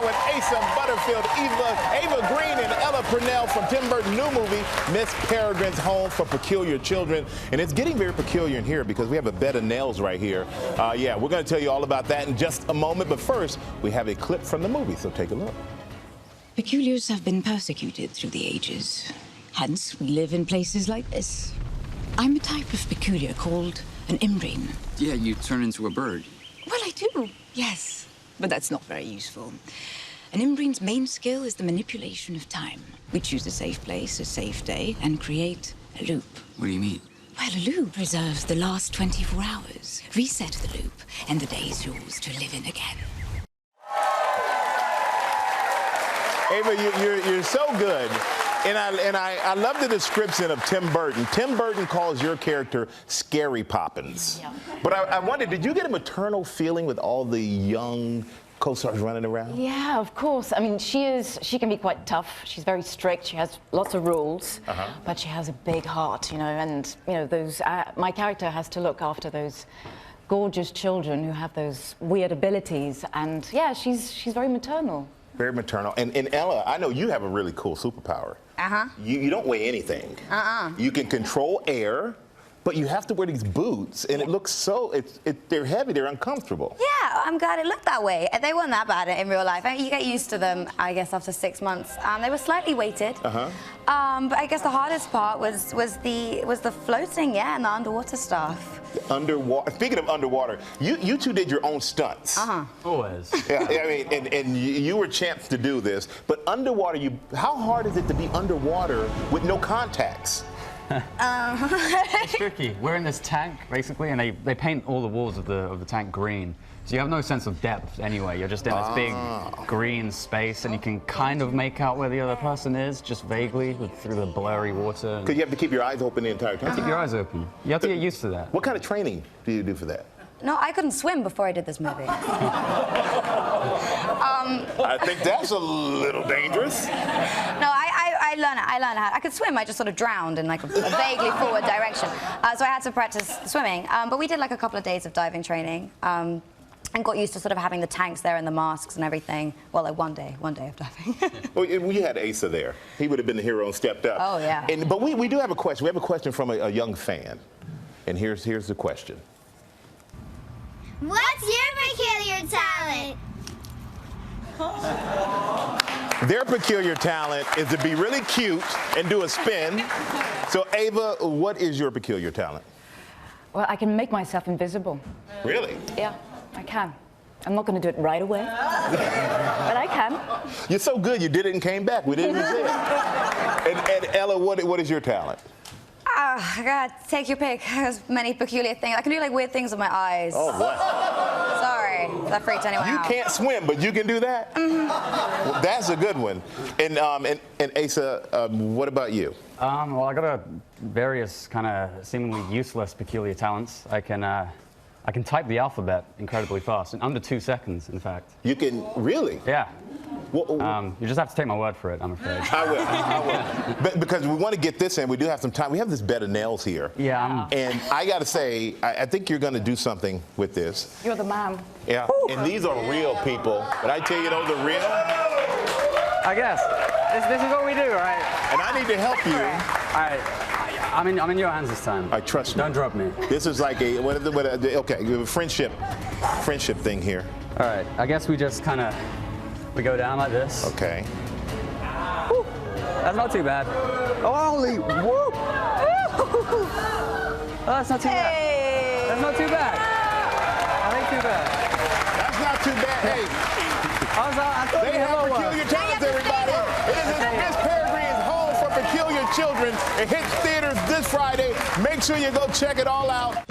with Asa, Butterfield, Eva Green, and Ella Purnell from Tim Burton's new movie, Miss Peregrine's Home for Peculiar Children. And it's getting very peculiar in here because we have a bed of nails right here. Yeah, we're going to tell you all about that in just a moment. But first, we have a clip from the movie, so take a look. Peculiars have been persecuted through the ages. Hence, we live in places like this. I'm a type of peculiar called an imbrine. Yeah, you turn into a bird. Well, I do, yes. But that's not very useful. An imbrine's main skill is the manipulation of time. We choose a safe place, a safe day, and create a loop. What do you mean? Well, a loop preserves the last 24 hours. Reset the loop, and the day is yours to live in again. Ava, you're so good. And I love the description of Tim Burton. Tim Burton calls your character Scary Poppins. Yeah. But I wondered, did you get a maternal feeling with all the young co-stars running around? Yeah, of course. I mean, she can be quite tough. She's very strict. She has lots of rules, but she has a big heart, you know. And you know, those my character has to look after those gorgeous children who have those weird abilities. And yeah, she's very maternal. Very maternal. And Ella, I know you have a really cool superpower. You don't weigh anything. You can control air, but you have to wear these boots, and it looks so, they're heavy, they're uncomfortable. Yeah, I'm glad it looked that way. They weren't that bad in real life. You get used to them, I guess, after 6 months. They were slightly weighted. But I guess the hardest part was the floating, yeah, and the underwater stuff. Underwater. Speaking of underwater, you two did your own stunts. Always. Yeah, I mean, and you were champs to do this, but underwater, how hard is it to be underwater with no contacts? It's tricky. We're in this tank, basically, and they paint all the walls of the tank green. So you have no sense of depth anyway. You're just in this big green space, and you can kind of make out where the other person is, just vaguely, through the blurry water. Because you have to keep your eyes open the entire time. Keep your eyes open. You have to get used to that. What kind of training do you do for that? No, I couldn't swim before I did this movie. I think that's a little dangerous. No, I learned how. I could swim. I just sort of drowned in like a vaguely forward direction. So I had to practice swimming. But we did like a couple of days of diving training. And got used to sort of having the tanks there and the masks and everything. Well, like one day of diving. Well, we had Asa there. He would have been the hero and stepped up. Oh, yeah. But we do have a question. We have a question from a young fan. And here's the question. What's your peculiar talent? Their peculiar talent is to be really cute and do a spin. So, Ava, what is your peculiar talent? Well, I can make myself invisible. Really? Yeah, I can. I'm not going to do it right away, but I can. You're so good, you did it and came back. We didn't even see it. And Ella, what is your talent? I gotta take your pick. There's many peculiar things. I can do like weird things with my eyes. Oh, what? Sorry, that freaked anyone out. You can't swim, but you can do that? Well, that's a good one. And Asa, what about you? Well, I got various kind of seemingly useless peculiar talents. I can type the alphabet incredibly fast, in under 2 seconds, in fact. You can, really? Yeah. Well, you just have to take my word for it, I'm afraid. I will. Because we want to get this in. We do have some time. We have this bed of nails here. Yeah. And I got to say, I think you're going to do something with this. You're the man. Yeah. And these are real people. But I tell you, those are real. I guess. This is what we do, right? And I need to help you. All right. I'm in your hands this time. I trust me. Don't drop me. This is like okay, we have a friendship thing here. All right. I guess we just kind of, we go down like this. Okay. Woo. That's not too bad. Holy, whoop! Oh, that's not too bad. That's not too bad. I think too bad. That's not too bad. Hey, I thought they have peculiar talents, everybody. It is Miss Peregrine's Home for Peculiar Children. It hits theaters this Friday. Make sure you go check it all out.